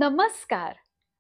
नमस्कार.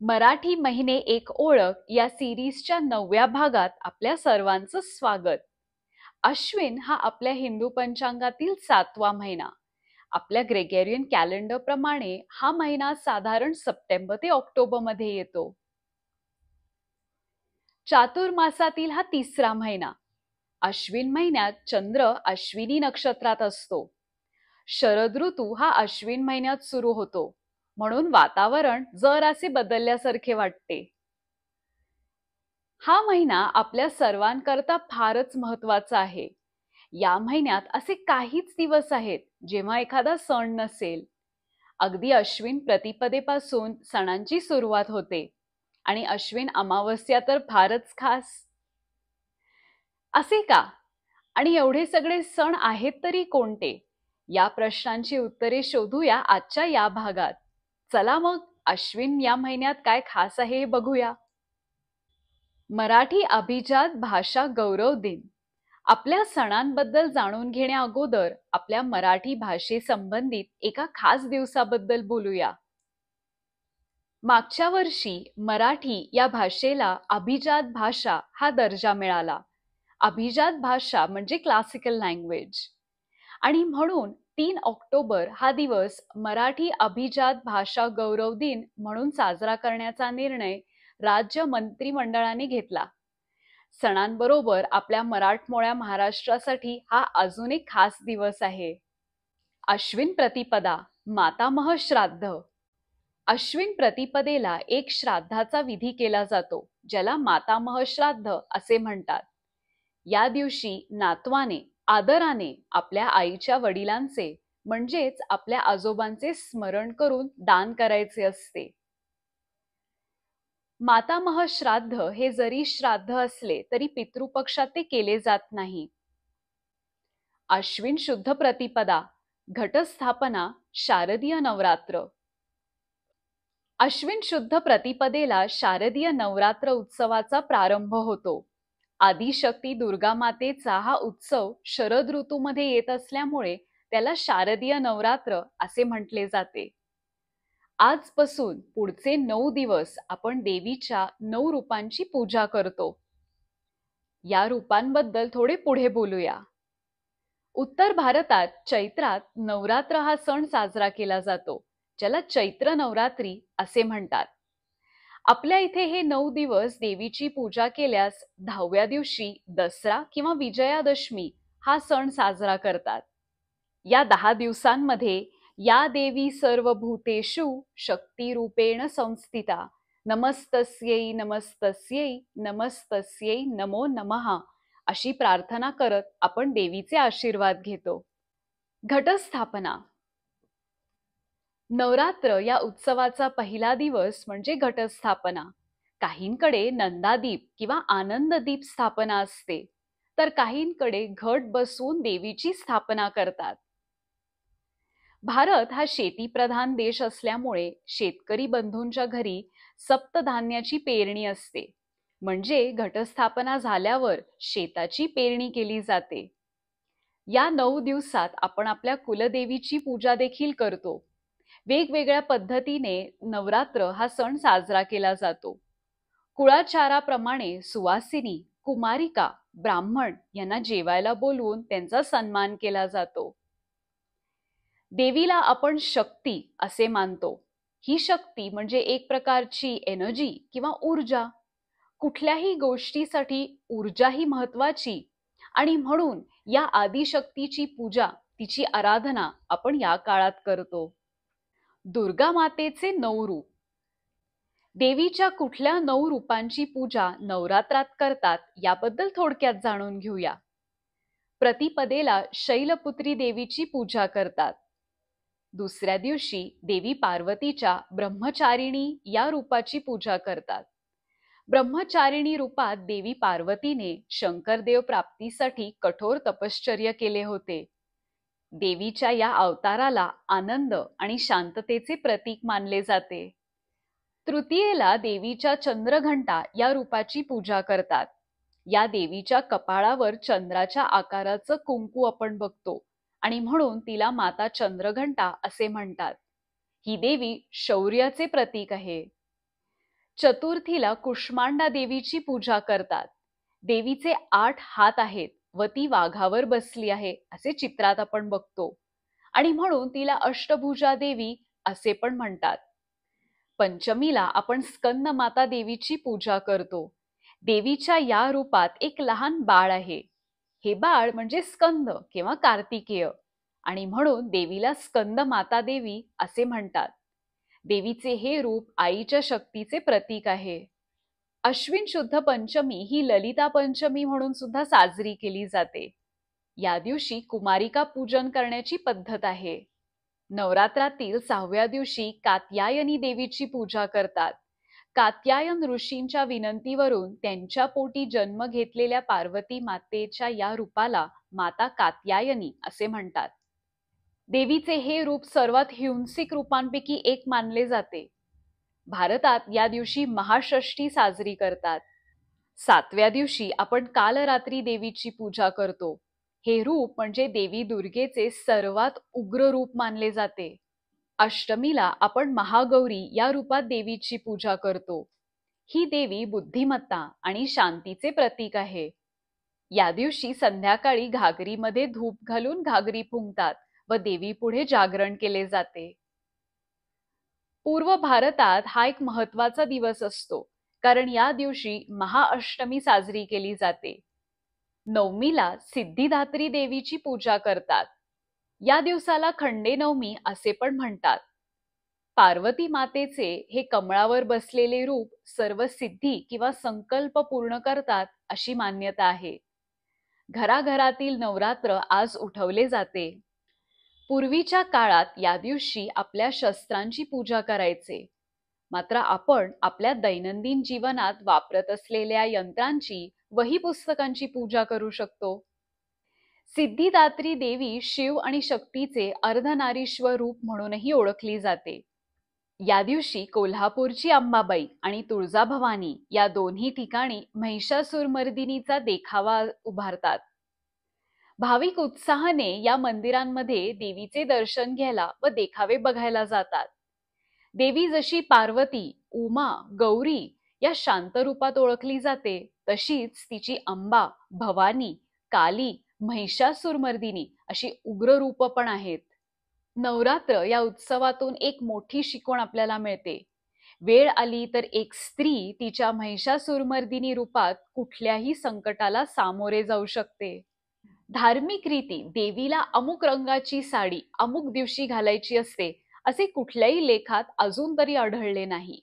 मराठी महिने एक ओळख या सिरीजच्या 9व्या भागात आपल्या सर्वांचं स्वागत. अश्विन हा आपल्या हिंदू पंचांगातील 7वा महिना. आपल्या ग्रेगोरियन कॅलेंडर प्रमाणे हा महिना साधारण सप्टेंबर ते ऑक्टोबर मध्ये येतो. चातुर्मासातील हा 3रा महिना. अश्विन महिन्यात चंद्र अश्विनी नक्षत्रात असतो. शरद ऋतू हा अश्विन महिन्यात सुरू होतो, म्हणून वातावरण जरासे बदलल्यासारखे वाटते. हा महिना आपल्या सर्वांकरता फारच महत्वाचा आहे. या महिन्यात असे काहीच दिवस आहेत जेव्हा एखादा सण नसेल. अगदी अश्विन प्रतिपदेपासून सणांची सुरुवात होते आणि अश्विन अमावस्या तर फारच खास. असे का? आणि एवढे सगळे सण आहेत तरी कोणते? या प्रश्नांची उत्तरे शोधूया आजच्या या भागात. चला मग अश्विन या महिन्यात काय खास आहे हे बघूया. मराठी अभिजात भाषा गौरव दिन. आपल्या सणांबद्दल जाणून घेण्या अगोदर आपल्या मराठी भाषेसंबंधित एका खास दिवसाबद्दल बोलूया. मागच्या वर्षी मराठी या भाषेला अभिजात भाषा हा दर्जा मिळाला. अभिजात भाषा म्हणजे क्लासिकल लँग्वेज. आणि म्हणून 3 ऑक्टोबर हा दिवस मराठी अभिजात भाषा गौरव दिन म्हणून साजरा करण्याचा निर्णय राज्य मंत्रिमंडळाने घेतला. सणांबरोबर आपल्या मराठमोळ्या महाराष्ट्रासाठी हा अजून एक खास दिवस आहे. अश्विन प्रतिपदा, मातामह श्राद्ध. अश्विन प्रतिपदेला एक श्राद्धाचा विधी केला जातो, ज्याला मातामह श्राद्ध असे म्हणतात. या दिवशी नातवाने आदराने आपल्या आईच्या वडिलांचे म्हणजेच आपल्या आजोबांचे स्मरण करून दान करायचे असते. मातामह श्राद्ध हे जरी श्राद्ध असले तरी पितृपक्षात ते केले जात नाही. अश्विन शुद्ध प्रतिपदा, घटस्थापना, शारदीय नवरात्र. अश्विन शुद्ध प्रतिपदेला शारदीय नवरात्र उत्सवाचा प्रारंभ होतो. आदिशक्ती दुर्गा मातेचा हा उत्सव शरद ऋतूमध्ये येत असल्यामुळे त्याला शारदीय नवरात्र असे म्हटले जाते. आजपासून पुढचे 9 दिवस आपण देवीच्या 9 रूपांची पूजा करतो. या रूपांबद्दल थोडे पुढे बोलूया. उत्तर भारतात चैत्रात नवरात्र हा सण साजरा केला जातो, ज्याला चैत्र नवरात्री असे म्हणतात. आपल्या इथे हे 9 दिवस देवीची पूजा केल्यास 10व्या दिवशी दसरा किंवा विजयादशमी हा सण साजरा करतात. या 10 दिवसांमध्ये या देवी सर्वभूतेषु शक्तिरूपेण संस्थिता नमस्तस्यै नमस्तस्यै नमस्तस्यै नमो नमः अशी प्रार्थना करत आपण देवीचे आशीर्वाद घेतो. घटस्थापना. नवरात्र या उत्सवाचा पहिला दिवस म्हणजे घटस्थापना. काहींकडे नंदादीप किंवा आनंददीप स्थापना असते, तर काहींकडे घट बसवून देवीची स्थापना करतात. भारत हा शेतीप्रधान देश असल्यामुळे शेतकरी बंधूंच्या घरी सप्तधान्याची पेरणी असते, म्हणजे घटस्थापना झाल्यावर शेताची पेरणी केली जाते. या 9 दिवसात आपण आपल्या कुलदेवीची पूजा देखील करतो. वेगवेगळ्या पद्धतीने नवरात्र हा सण साजरा केला जातो. कुळाचाराप्रमाणे सुवासिनी, कुमारिका, ब्राह्मण यांना जेवायला बोलवून त्यांचा सन्मान केला जातो. देवीला आपण शक्ती असे मानतो. ही शक्ती म्हणजे एक प्रकारची एनर्जी किंवा ऊर्जा. कुठल्याही गोष्टीसाठी ऊर्जा ही महत्वाची आणि म्हणून या आदिशक्तीची पूजा, तिची आराधना आपण या काळात करतो. दुर्गा मातेचे 9 रूप. देवीच्या कुठल्या 9 रूपांची पूजा नवरात्रात करतात याबद्दल थोडक्यात जाणून घेऊया. प्रतिपदेला शैलपुत्री देवीची पूजा करतात. दुसऱ्या दिवशी देवी पार्वतीच्या ब्रह्मचारिणी या रूपाची पूजा करतात. ब्रह्मचारिणी रूपात देवी पार्वतीने शंकरदेव प्राप्तीसाठी कठोर तपश्चर्य केले होते. देवीच्या या अवताराला आनंद आणि शांततेचे प्रतीक मानले जाते. तृतीयेला देवीच्या चंद्रघंटा या रूपाची पूजा करतात. या देवीच्या कपाळावर चंद्राच्या आकाराचं कुंकू आपण बघतो आणि म्हणून तिला माता चंद्रघंटा असे म्हणतात. ही देवी शौर्याचे प्रतीक आहे. चतुर्थीला कुष्मांडा देवीची पूजा करतात. देवीचे 8 हात आहेत व ती वाघावर बसली आहे असे चित्रात आपण बघतो आणि म्हणून तिला अष्टभुजा देवी असे पण म्हणतात. पंचमीला आपण स्कंद माता देवीची पूजा करतो. देवीच्या या रूपात एक लहान बाळ आहे. हे बाळ म्हणजे स्कंद किंवा कार्तिकेय आणि म्हणून देवीला स्कंद माता देवी असे म्हणतात. देवीचे हे रूप आईच्या शक्तीचे प्रतीक आहे. अश्विन शुद्ध पंचमी ही ललिता पंचमी म्हणून सुद्धा साजरी केली जाते. या दिवशी कुमारिका पूजन करण्याची पद्धत आहे. नवरात्रातील 6व्या दिवशी कात्यायनी देवीची पूजा करतात. कात्यायन ऋषींच्या विनंतीवरून त्यांच्या पोटी जन्म घेतलेल्या पार्वती मातेच्या या रूपाला माता कात्यायनी असे म्हणतात. देवीचे हे रूप सर्वात हिंसिक रूपांपैकी एक मानले जाते. भारतात या दिवशी महाषष्ठी साजरी करतात. 7व्या दिवशी आपण कालरात्री देवीची पूजा करतो. हे रूप म्हणजे देवी दुर्गेचे सर्वात उग्र रूप मानले जाते. अष्टमीला आपण महागौरी या रूपात देवीची पूजा करतो. ही देवी बुद्धिमत्ता आणि शांतीचे प्रतीक आहे. या दिवशी संध्याकाळी घागरीमध्ये धूप घालून घागरी फुंकतात व देवी पुढे जागरण केले जाते. पूर्व भारतात हा एक महत्वाचा दिवस असतो कारण या दिवशी महाअष्टमी साजरी केली जाते. नवमीला सिद्धिदात्री देवीची पूजा करतात. या दिवसाला खंडेनवमी असे पण म्हणतात. पार्वती मातेचे हे कमळावर बसलेले रूप सर्व सिद्धी किंवा संकल्प पूर्ण करतात अशी मान्यता आहे. घराघरातील नवरात्र आज उठवले जाते. पूर्वीच्या काळात या दिवशी आपल्या शस्त्रांची पूजा करायचे. मात्र आपण आपल्या दैनंदिन जीवनात वापरत असलेल्या यंत्रांची वही पुस्तकांची पूजा करू शकतो. सिद्धिदात्री देवी शिव आणि शक्तीचे अर्धनारीश्वर रूप म्हणूनही ओळखली जाते. या दिवशी कोल्हापूरची अंबाबाई आणि तुळजाभवानी या दोन्ही ठिकाणी महिषासुरमर्दिनीचा देखावा उभारतात. भाविक उत्साहाने या मंदिरांमध्ये देवीचे दर्शन घ्यायला व देखावे बघायला जातात. देवी जशी पार्वती, उमा, गौरी या शांत रूपात ओळखली जाते तशीच तिची अंबा, भवानी, काली, महिषासुरमर्दिनी अशी उग्र रूप पण आहेत. नवरात्र या उत्सवातून एक मोठी शिकवण आपल्याला मिळते. वेळ आली तर एक स्त्री तिच्या महिषासुरमर्दिनी रूपात कुठल्याही संकटाला सामोरे जाऊ शकते. धार्मिक रीती देवीला अमुक रंगाची साडी अमुक दिवशी घालायची असते असे कुठल्याही लेखात अजून तरी आढळले नाही.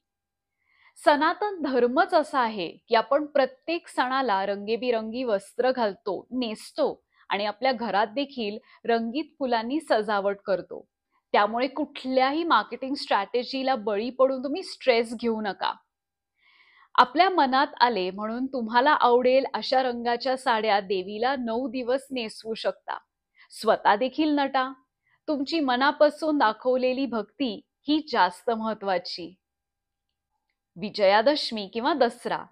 सनातन धर्मच असा आहे की आपण प्रत्येक सणाला रंगेबिरंगी वस्त्र घालतो, नेसतो आणि आपल्या घरात देखील रंगीत फुलांनी सजावट करतो. त्यामुळे कुठल्याही मार्केटिंग स्ट्रॅटेजीला बळी पडून तुम्ही स्ट्रेस घेऊ नका. आपल्या मनात आले म्हणून तुम्हाला आवडेल अशा रंगाच्या साड्या देवीला 9 दिवस नेसवू शकता. स्वतः देखील नटा. तुमची मनापासून दाखवलेली भक्ती ही जास्त महत्वाची. विजयादशमी किंवा दसरा.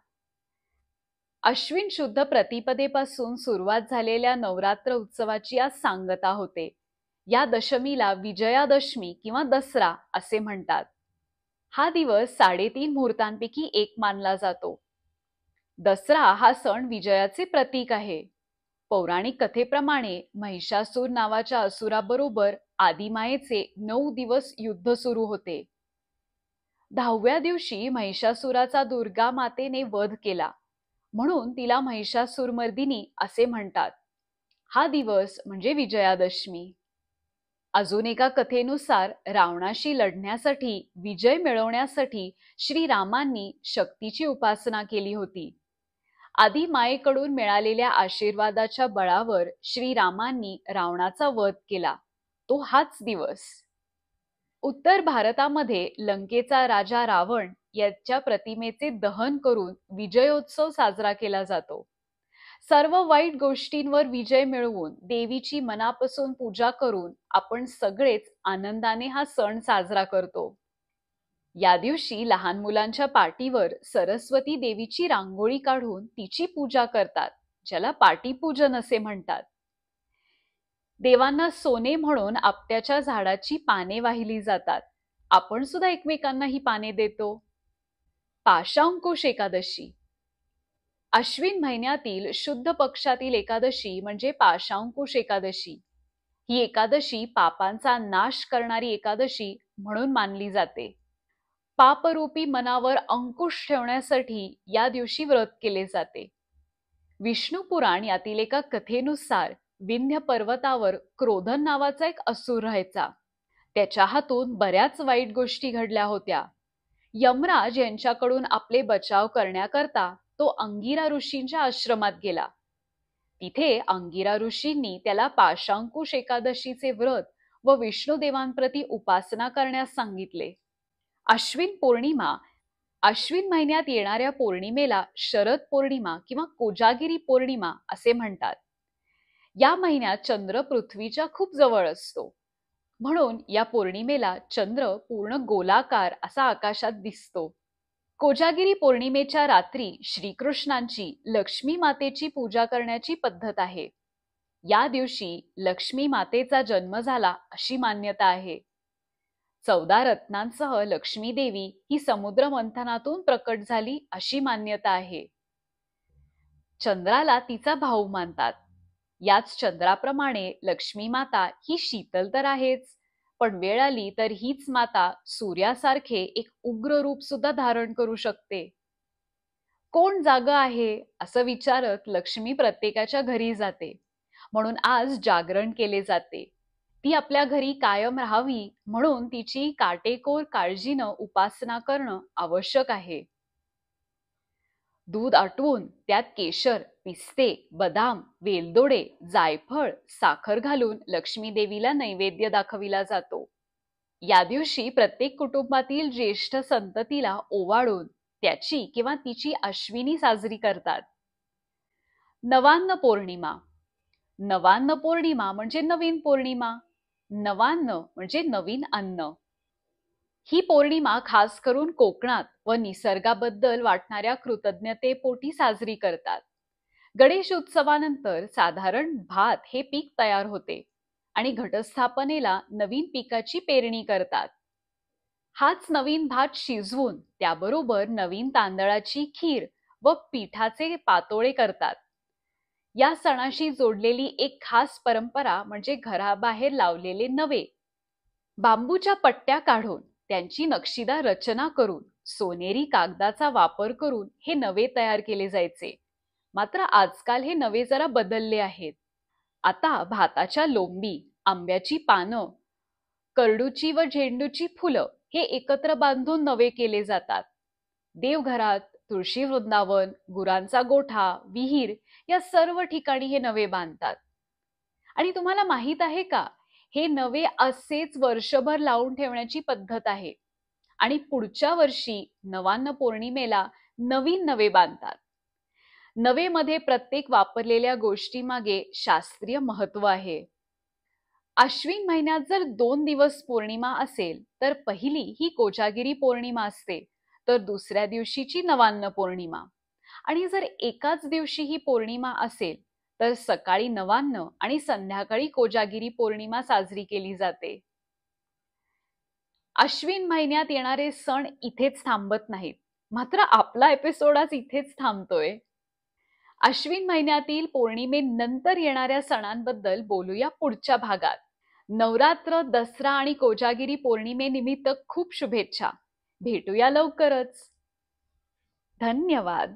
अश्विन शुद्ध प्रतिपदेपासून सुरुवात झालेल्या नवरात्र उत्सवाची आज सांगता होते. या दशमीला विजयादशमी किंवा दसरा असे म्हणतात. हा दिवस 3.5 मुहूर्तांपैकी एक मानला जातो. दसरा हा सण विजयाचे प्रतीक आहे. पौराणिक कथेप्रमाणे महिषासूर नावाच्या असुराबरोबर आदिमायेचे 9 दिवस युद्ध सुरू होते. 10व्या दिवशी महिषासुराचा दुर्गा मातेने वध केला म्हणून तिला महिषासुरमर्दिनी असे म्हणतात. हा दिवस म्हणजे विजयादशमी. अजून एका कथेनुसार रावणाशी लढण्यासाठी, विजय मिळवण्यासाठी श्रीरामांनी शक्तीची उपासना केली होती. आदी मायेकडून मिळालेल्या आशीर्वादाच्या बळावर श्रीरामांनी रावणाचा वध केला. तो हाच दिवस. उत्तर भारतामध्ये लंकेचा राजा रावण याच्या प्रतिमेचे दहन करून विजयोत्सव साजरा केला जातो. सर्व वाईट गोष्टींवर विजय मिळवून देवीची मनापासून पूजा करून आपण सगळेच आनंदाने हा सण साजरा करतो. या दिवशी लहान मुलांच्या पाठीवर सरस्वती देवीची रांगोळी काढून तिची पूजा करतात, ज्याला पाटीपूजन असे म्हणतात. देवांना सोने म्हणून आपट्याच्या झाडाची पाने वाहिली जातात. आपण सुद्धा एकमेकांना ही पाने देतो. पाशांकुश एकादशी. अश्विन महिन्यातील शुद्ध पक्षातील एकादशी म्हणजे पाशांकुश एकादशी. ही एकादशी पापांचा नाश करणारी एकादशी म्हणून मानली जाते. पापरूपी मनावर अंकुश ठेवण्यासाठी या दिवशी व्रत केले जाते. विष्णू पुराण यातील एका कथेनुसार विंध्य पर्वतावर क्रोधन नावाचा एक असुर राहायचा. त्याच्या हातून बऱ्याच वाईट गोष्टी घडल्या होत्या. यमराज यांच्याकडून आपले बचाव करण्याकरता तो अंगिरा ऋषींच्या आश्रमात गेला. तिथे अंगिरा ऋषींनी त्याला पाशांकुश एकादशीचे व्रत व विष्णुदेवांप्रती उपासना करण्यास सांगितले. अश्विन महिन्यात येणाऱ्या पौर्णिमेला शरद पौर्णिमा किंवा कोजागिरी पौर्णिमा असे म्हणतात. या महिन्यात चंद्र पृथ्वीच्या खूप जवळ असतो, म्हणून या पौर्णिमेला चंद्र पूर्ण गोलाकार असा आकाशात दिसतो. कोजागिरी पौर्णिमेच्या रात्री श्रीकृष्णांची लक्ष्मी मातेची पूजा करण्याची पद्धत आहे. या दिवशी लक्ष्मी मातेचा जन्म झाला अशी मान्यता आहे. 14 रत्नांसह लक्ष्मी देवी ही समुद्र मंथनातून प्रकट झाली अशी मान्यता आहे. चंद्राला तिचा भाऊ मानतात. याच चंद्राप्रमाणे लक्ष्मी माता ही शीतल तर आहेच, पण वेळ आली तर हीच माता सूर्यासारखे एक उग्र रूप सुद्धा धारण करू शकते. कोण जाग आहे असं विचारत लक्ष्मी प्रत्येकाच्या घरी जाते, म्हणून आज जागरण केले जाते. ती आपल्या घरी कायम राहावी म्हणून तिची काटेकोर काळजीनं उपासना करणं आवश्यक आहे. दूध आटवून त्यात केशर, पिस्ते, बदाम, वेलदोडे, जायफळ, साखर घालून लक्ष्मी देवीला नैवेद्य दाखविला जातो. या दिवशी प्रत्येक कुटुंबातील ज्येष्ठ संततीला ओवाळून त्याची किंवा तिची अश्विनी साजरी करतात. नवान्न पौर्णिमा. नवान्न पौर्णिमा म्हणजे नवीन पौर्णिमा. नवान्न म्हणजे नवीन अन्न. ही पौर्णिमा खास करून कोकणात व निसर्गाबद्दल वाटणाऱ्या कृतज्ञतेपोटी साजरी करतात. गणेश उत्सवानंतर साधारण भात हे पीक तयार होते आणि घटस्थापनेला नवीन पिकाची पेरणी करतात. हाच नवीन भात शिजवून त्याबरोबर नवीन तांदळाची खीर व पिठाचे पातोळे करतात. या सणाशी जोडलेली एक खास परंपरा म्हणजे घराबाहेर लावलेले नवे बांबूच्या पट्ट्या काढून त्यांची नक्षीदार रचना करून सोनेरी कागदाचा वापर करून हे नवे तयार केले जायचे. मात्र आजकाल हे नवे जरा बदलले आहेत. आता भाताच्या लोंबी, आंब्याची पानं, करडूची व झेंडूची फुलं हे एकत्र बांधून नवे केले जातात. देवघरात, तुळशी वृंदावन, गुरांचा गोठा, विहीर या सर्व ठिकाणी हे नवे बांधतात. आणि तुम्हाला माहित आहे का, हे नवे असेच वर्षभर लावून ठेवण्याची पद्धत आहे आणि पुढच्या वर्षी नवान्न पौर्णिमेला नवीन नवे बांधतात. नवेमध्ये प्रत्येक वापरलेल्या गोष्टीमागे शास्त्रीय महत्व आहे. अश्विन महिन्यात जर 2 दिवस पौर्णिमा असेल तर पहिली ही कोजागिरी पौर्णिमा असते, तर दुसऱ्या दिवशीची नवान्न पौर्णिमा. आणि जर एकाच दिवशी ही पौर्णिमा असेल तर सकाळी नवान्न आणि संध्याकाळी कोजागिरी पौर्णिमा साजरी केली जाते. अश्विन महिन्यात येणारे सण इथेच थांबत नाहीत, मात्र आपला एपिसोड आज इथेच थांबतोय. अश्विन महिन्यातील पौर्णिमेनंतर येणाऱ्या सणांबद्दल बोलूया पुढच्या भागात. नवरात्र, दसरा आणि कोजागिरी पौर्णिमेनिमित्त खूप शुभेच्छा. भेटूया लवकरच. धन्यवाद.